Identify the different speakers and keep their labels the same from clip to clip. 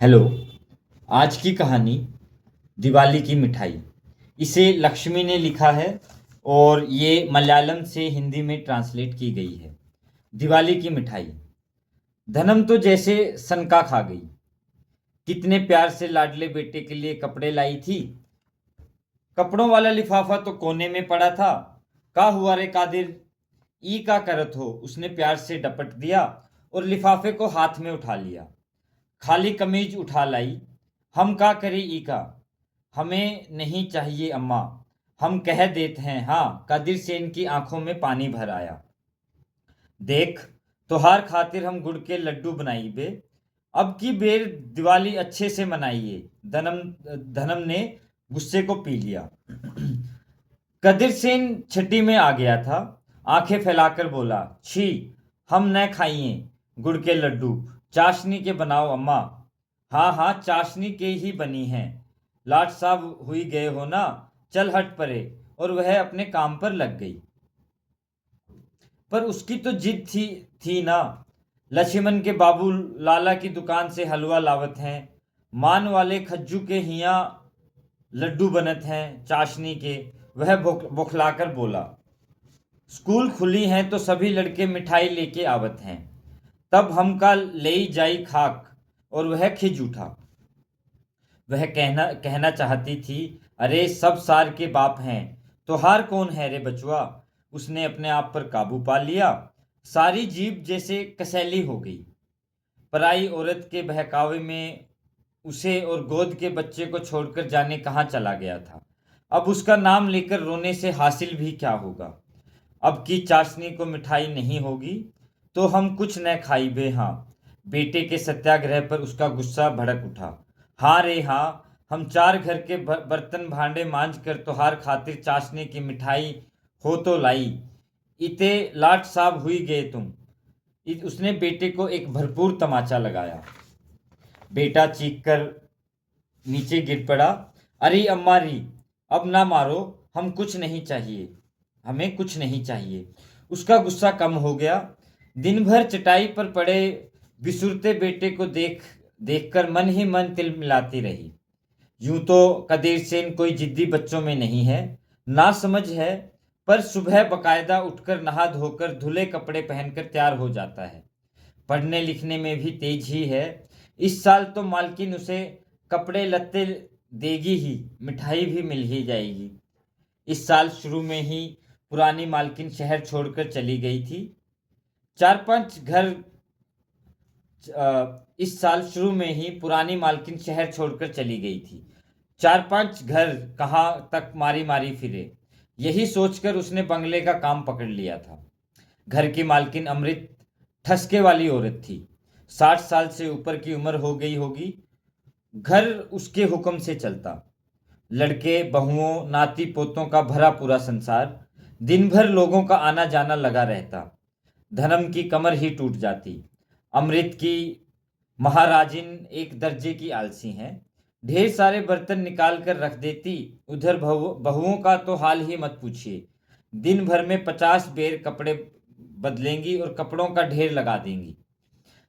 Speaker 1: Hello. आज की कहानी दिवाली की मिठाई। इसे लक्ष्मी ने लिखा है और ये मलयालम से हिंदी में ट्रांसलेट की गई है। दिवाली की मिठाई। धनम तो जैसे सनका खा गई। कितने प्यार से लाडले बेटे के लिए कपड़े लाई थी। कपड़ों वाला लिफाफा तो कोने में पड़ा था। का हुआ रे कादिर, ई का करत हो, उसने प्यार से डपट दिया और लिफाफे को हाथ में उठा लिया। खाली कमीज उठा लाई। हम का करें ई का। हमें नहीं चाहिए अम्मा। हम कह देते हैं हाँ। कादिर सेन की आंखों में पानी भर आया। देख, तोहार खातिर हम गुड़ के लड्डू बनाई बे। अब की बेर दिवाली अच्छे से मनाइए। धनम धनम ने गुस्से को पी लिया। कदीर सेन छठी में आ गया था। आंखें फैलाकर बोला, छी, हम न खाइए गुड़ के लड्डू। चाशनी के बनाओ अम्मा। हाँ हाँ, चाशनी के ही बनी हैं। लाट साहब हुई गए हो ना। चल हट परे। और वह अपने काम पर लग गई। पर उसकी तो जिद थी ना। लक्ष्मण के बाबू लाला की दुकान से हलवा लावत हैं। मान वाले खज्जू के हिया लड्डू बनत हैं चाशनी के। वह बौखलाकर बोला, स्कूल खुली हैं तो सभी लड़के मिठाई लेके आवत हैं। तब हमका ले जाई खाक। और वह खिज उठा। वह कहना चाहती थी, अरे सब सार के बाप हैं। तो हार कौन है रे बचुआ। उसने अपने आप पर काबू पा लिया। सारी जीभ जैसे कसैली हो गई। पराई औरत के बहकावे में उसे और गोद के बच्चे को छोड़कर जाने कहाँ चला गया था। अब उसका नाम लेकर रोने से हासिल भी क्या होगा। अब की चाशनी को मिठाई नहीं होगी तो हम कुछ न खाई बे। हाँ। बेटे के सत्याग्रह पर उसका गुस्सा भड़क उठा। हाँ रे हाँ, हम चार घर के बर्तन भांडे मांज कर तोहार खातिर चाशनी की मिठाई हो तो लाई। इते लाट साहब हुई गए तुम। उसने बेटे को एक भरपूर तमाचा लगाया। बेटा चीख कर नीचे गिर पड़ा। अरे अम्मा री, अब ना मारो। हम कुछ नहीं चाहिए। हमें कुछ नहीं चाहिए। उसका गुस्सा कम हो गया। दिन भर चटाई पर पड़े बिसुरते बेटे को देखकर मन ही मन तिल मिलाती रही। यूं तो कदीर सेन कोई जिद्दी बच्चों में नहीं है, ना समझ है। पर सुबह बकायदा उठकर नहा धोकर धुले कपड़े पहनकर तैयार हो जाता है। पढ़ने लिखने में भी तेज ही है। इस साल तो मालकिन उसे कपड़े लत्ते देगी ही, मिठाई भी मिल ही जाएगी। इस साल शुरू में ही पुरानी मालकिन शहर छोड़कर चली गई थी। चार पांच घर इस साल शुरू में ही पुरानी मालकिन शहर छोड़कर चली गई थी। चार पांच घर कहाँ तक मारी मारी फिरे, यही सोचकर उसने बंगले का काम पकड़ लिया था। घर की मालकिन अमृत ठसके वाली औरत थी। 60 साल से ऊपर की उम्र हो गई होगी। घर उसके हुक्म से चलता। लड़के बहुओं नाती पोतों का भरा पूरा संसार। दिन भर लोगों का आना जाना लगा रहता। धनम की कमर ही टूट जाती। अमृत की महाराजिन एक दर्जे की आलसी हैं। ढेर सारे बर्तन निकाल कर रख देती। उधर बहुओं का तो हाल ही मत पूछिए। दिन भर में 50 बेर कपड़े बदलेंगी और कपड़ों का ढेर लगा देंगी।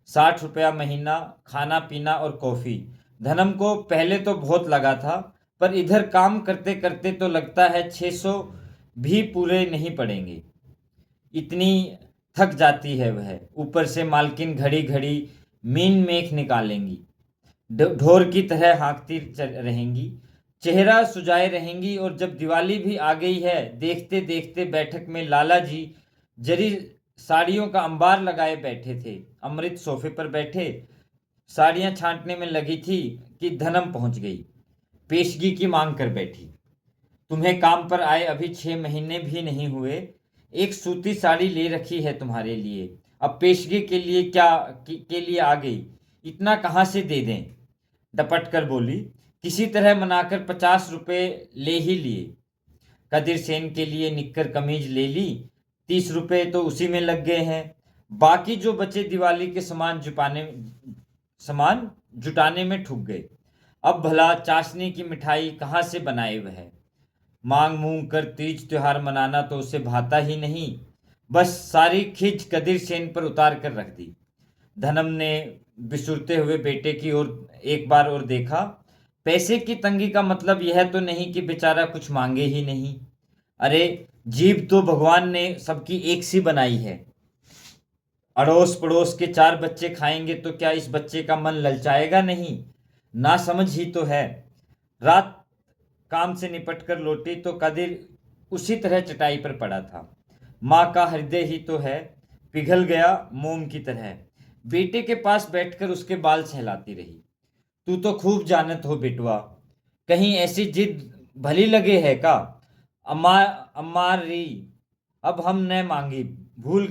Speaker 1: 60 रुपया महीना, खाना पीना और कॉफी। धनम को पहले तो बहुत लगा था, पर इधर काम करते करते तो लगता है 600 भी पूरे नहीं पड़ेंगे। इतनी थक जाती है वह। ऊपर से मालकिन घड़ी घड़ी मीन मेख निकालेंगी। ढोर की तरह हाँकती रहेंगी। चेहरा सुजाए रहेंगी। और जब दिवाली भी आ गई है, देखते देखते बैठक में लाला जी जरी साड़ियों का अंबार लगाए बैठे थे। अमृत सोफे पर बैठे साड़ियां छांटने में लगी थी कि धनम पहुंच गई। पेशगी की मांग कर बैठी। तुम्हें काम पर आए अभी 6 महीने भी नहीं हुए। एक सूती साड़ी ले रखी है तुम्हारे लिए। अब पेशगी के लिए के लिए आ गई। इतना कहाँ से दे दें। डपट कर बोली। किसी तरह मनाकर 50 रुपए ले ही लिए। कदीर सेन के लिए निक्कर कमीज ले ली। 30 रुपए तो उसी में लग गए हैं। बाकी जो बचे दिवाली के सामान जुटाने में ठुक गए। अब भला चाशनी की मिठाई कहाँ से बनाए वह। मांग मूंग कर तीज त्योहार मनाना तो उसे भाता ही नहीं। बस सारी खिज कदीर सेन पर उतार कर रख दी। धनम ने बिसुरते हुए बेटे की ओर एक बार और देखा। पैसे की तंगी का मतलब यह तो नहीं कि बेचारा कुछ मांगे ही नहीं। अरे, जीभ तो भगवान ने सबकी एक सी बनाई है। अड़ोस पड़ोस के 4 बच्चे खाएंगे तो क्या इस बच्चे का मन ललचाएगा नहीं? ना समझ ही तो है। रात काम से निपट कर लौटी तो कदिर उसी तरह चटाई पर पड़ा था। माँ का हृदय ही तो है, पिघल गया मोम की तरह। बेटे के पास बैठकर उसके बाल सहलाती रही। तू तो खूब जानत हो बेटवा, कहीं ऐसी जिद भली लगे है का? अम्मा, अम्मा री, अब हम न मांगी, भूल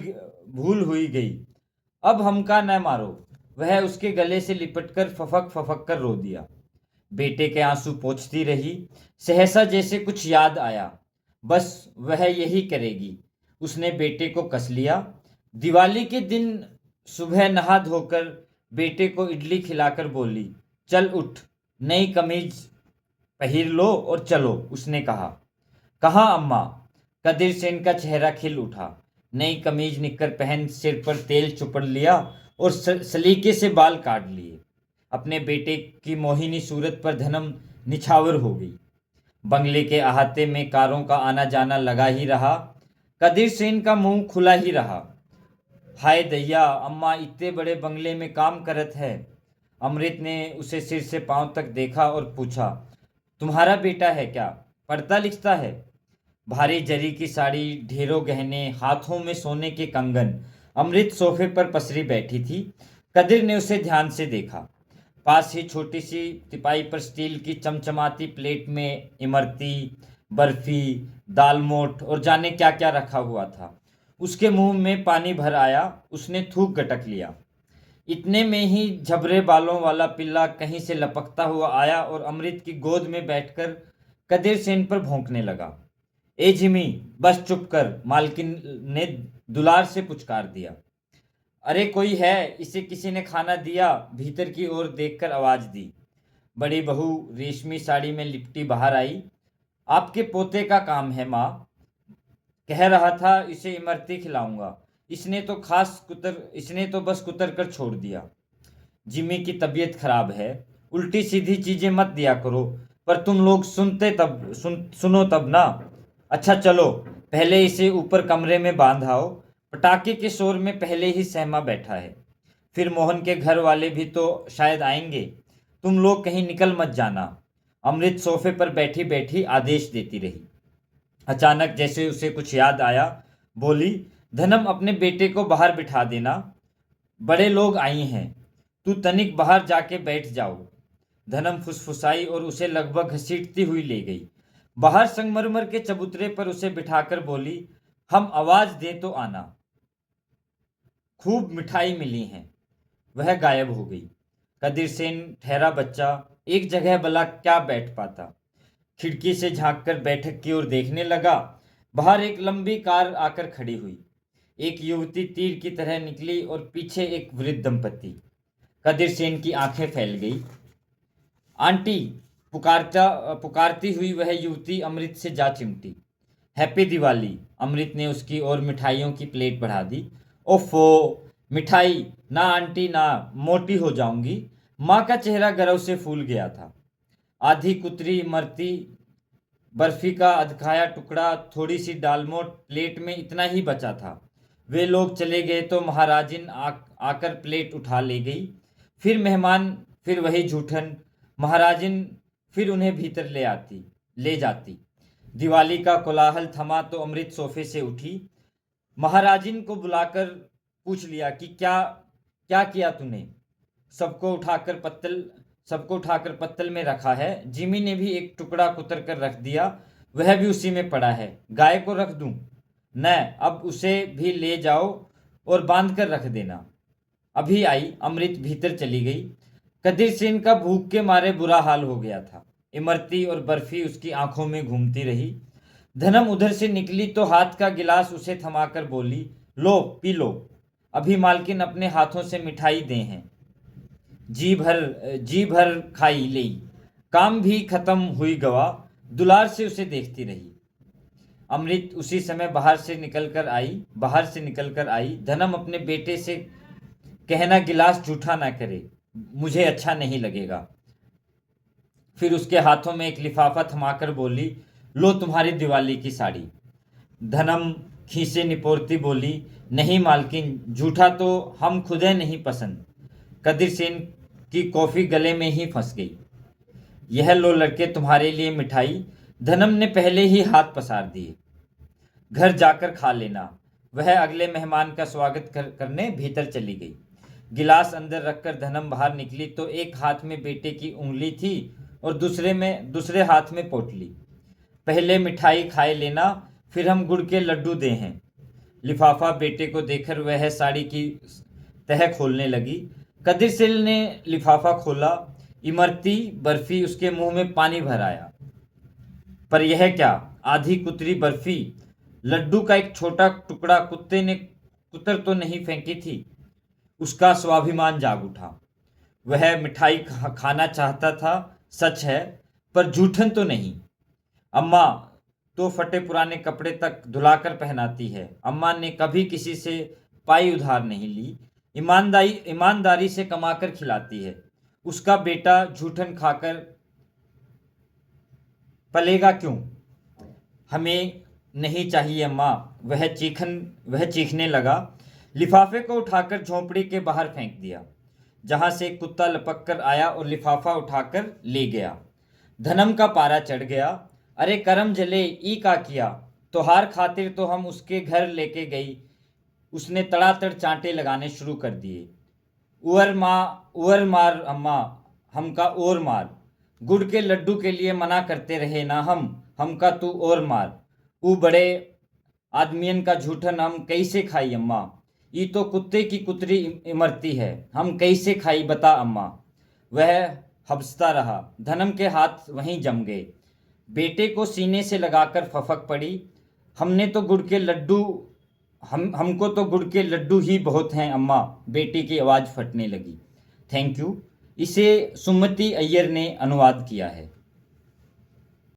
Speaker 1: भूल हुई गई, अब हमका न मारो। वह उसके गले से लिपटकर फफक फफक कर रो दिया। बेटे के आंसू पोंछती रही। सहसा जैसे कुछ याद आया, बस वह यही करेगी। उसने बेटे को कस लिया। दिवाली के दिन सुबह नहा धोकर बेटे को इडली खिलाकर बोली, चल उठ, नई कमीज पहन लो और चलो। उसने कहा, कहाँ अम्मा? कदीर सेन का चेहरा खिल उठा। नई कमीज निक्कर पहन सिर पर तेल चुपड़ लिया और सलीके से बाल काट लिए। अपने बेटे की मोहिनी सूरत पर धनम निछावर हो गई। बंगले के अहाते में कारों का आना जाना लगा ही रहा। कदीर सेन का मुंह खुला ही रहा। हाय दैया, अम्मा इतने बड़े बंगले में काम करत है। अमृत ने उसे सिर से पांव तक देखा और पूछा, तुम्हारा बेटा है क्या? पढ़ता लिखता है? भारी जरी की साड़ी, ढेरों गहने, हाथों में सोने के कंगन। अमृत सोफे पर पसरी बैठी थी। कदीर ने उसे ध्यान से देखा। पास ही छोटी सी तिपाई पर स्टील की चमचमाती प्लेट में इमरती, बर्फी, दालमोठ और जाने क्या क्या रखा हुआ था। उसके मुंह में पानी भर आया। उसने थूक गटक लिया। इतने में ही झबरे बालों वाला पिल्ला कहीं से लपकता हुआ आया और अमृत की गोद में बैठकर कदीर सेन पर भौंकने लगा। ए जिमी, बस चुप कर, मालकिन ने दुलार से पुचकार दिया। अरे कोई है, इसे किसी ने खाना दिया? भीतर की ओर देखकर आवाज दी। बड़ी बहू रेशमी साड़ी में लिपटी बाहर आई। आपके पोते का काम है माँ, कह रहा था इसे इमरती खिलाऊंगा। इसने तो बस कुतर कर छोड़ दिया। जिमी की तबीयत खराब है, उल्टी सीधी चीजें मत दिया करो। पर तुम लोग सुनो तब ना। अच्छा चलो, पहले इसे ऊपर कमरे में बांध आओ। पटाखे के शोर में पहले ही सहमा बैठा है। फिर मोहन के घर वाले भी तो शायद आएंगे। तुम लोग कहीं निकल मत जाना। अमृत सोफे पर बैठी बैठी आदेश देती रही। अचानक जैसे उसे कुछ याद आया, बोली, धनम अपने बेटे को बाहर बिठा देना, बड़े लोग आई हैं। तू तनिक बाहर जाके बैठ जाओ। धनम फुसफुसाई और उसे लगभग घसीटती हुई ले गई। बाहर संगमरमर के चबूतरे पर उसे बिठाकर बोली, हम आवाज दे तो आना। खूब मिठाई मिली हैं। वह गायब हो गई। कदीर सेन ठहरा बच्चा एक जगह भला क्या बैठ पाता। खिड़की से झांककर बैठक की ओर देखने लगा। बाहर एक लंबी कार आकर खड़ी हुई। एक युवती तीर की तरह निकली और पीछे एक वृद्ध दंपति। कदीर सेन की आंखें फैल गई। आंटी, पुकारती हुई वह युवती अमृत से जा चिमटी। हैप्पी दिवाली। अमृत ने उसकी ओर मिठाइयों की प्लेट बढ़ा दी। ओफो, मिठाई ना आंटी ना, मोटी हो जाऊंगी। माँ का चेहरा गर्व से फूल गया था। आधी कुतरी मरती बर्फी का अधखाया टुकड़ा, थोड़ी सी दालमोट प्लेट में, इतना ही बचा था। वे लोग चले गए तो महाराजिन आकर प्लेट उठा ले गई। फिर मेहमान, फिर वही जूठन। महाराजिन फिर उन्हें भीतर ले जाती। दिवाली का कोलाहल थमा तो अमृत सोफे से उठी। महाराजिन को बुलाकर पूछ लिया कि क्या क्या किया तूने? सबको उठाकर पत्तल सबको उठाकर पत्तल में रखा है। जिमी ने भी एक टुकड़ा कुतर कर रख दिया, वह भी उसी में पड़ा है। गाय को रख दूं? न, अब उसे भी ले जाओ और बांध कर रख देना। अभी आई। अमृत भीतर चली गई। कदीर सेन का भूख के मारे बुरा हाल हो गया था। इमरती और बर्फी उसकी आंखों में घूमती रही। धनम उधर से निकली तो हाथ का गिलास उसे थमाकर बोली, लो पी लो। अभी मालकिन अपने हाथों से मिठाई दे हैं। जी भर खाई ले। काम भी खत्म हुई गवा। दुलार से उसे देखती रही। अमृत उसी समय बाहर से निकल कर आई। धनम अपने बेटे से कहना गिलास जूठा ना करे, मुझे अच्छा नहीं लगेगा। फिर उसके हाथों में एक लिफाफा थमाकर बोली, लो तुम्हारी दिवाली की साड़ी। धनम खीसे निपोरती बोली, नहीं मालकिन, जूठा तो हम खुदे नहीं पसंद। कदीर सेन की कॉफी गले में ही फंस गई। यह लो लड़के तुम्हारे लिए मिठाई। धनम ने पहले ही हाथ पसार दिए। घर जाकर खा लेना। वह अगले मेहमान का स्वागत करने भीतर चली गई। गिलास अंदर रखकर धनम बाहर निकली तो एक हाथ में बेटे की उंगली थी और दूसरे हाथ में पोटली। पहले मिठाई खाए लेना, फिर हम गुड़ के लड्डू दे हैं। लिफाफा बेटे को देकर वह साड़ी की तह खोलने लगी। कदीर सेन ने लिफाफा खोला। इमरती बर्फी उसके मुंह में पानी भर आया। पर यह क्या, आधी कुतरी बर्फी। लड्डू का एक छोटा टुकड़ा कुत्ते ने कुतर तो नहीं फेंकी थी। उसका स्वाभिमान जाग उठा। वह मिठाई खाना चाहता था, सच है, पर जूठन तो नहीं। अम्मा तो फटे पुराने कपड़े तक धुलाकर पहनाती है। अम्मा ने कभी किसी से पाई उधार नहीं ली। ईमानदारी से कमाकर खिलाती है। उसका बेटा जूठन खाकर पलेगा क्यों? हमें नहीं चाहिए अम्मा, वह चीखने लगा। लिफाफे को उठाकर झोंपड़ी के बाहर फेंक दिया, जहां से एक कुत्ता लपक कर आया और लिफाफा उठाकर ले गया। धनम का पारा चढ़ गया। अरे करम जले, ई का किया, तोहार खातिर तो हम उसके घर लेके गई। उसने तड़ातड़ चांटे लगाने शुरू कर दिए। उवर मार अम्मा, हमका और मार। गुड़ के लड्डू के लिए मना करते रहे ना हमका तू और मार। ऊ बड़े आदमियन का झूठन हम कैसे खाई अम्मा? ये तो कुत्ते की कुतरी इमरती है, हम कैसे खाई बता अम्मा? वह हबसता रहा। धनम के हाथ वहीं जम गए। बेटे को सीने से लगाकर फफक पड़ी। हमको तो गुड़ के लड्डू ही बहुत हैं अम्मा। बेटी की आवाज़ फटने लगी। Thank you. इसे सुमति अय्यर ने अनुवाद किया है।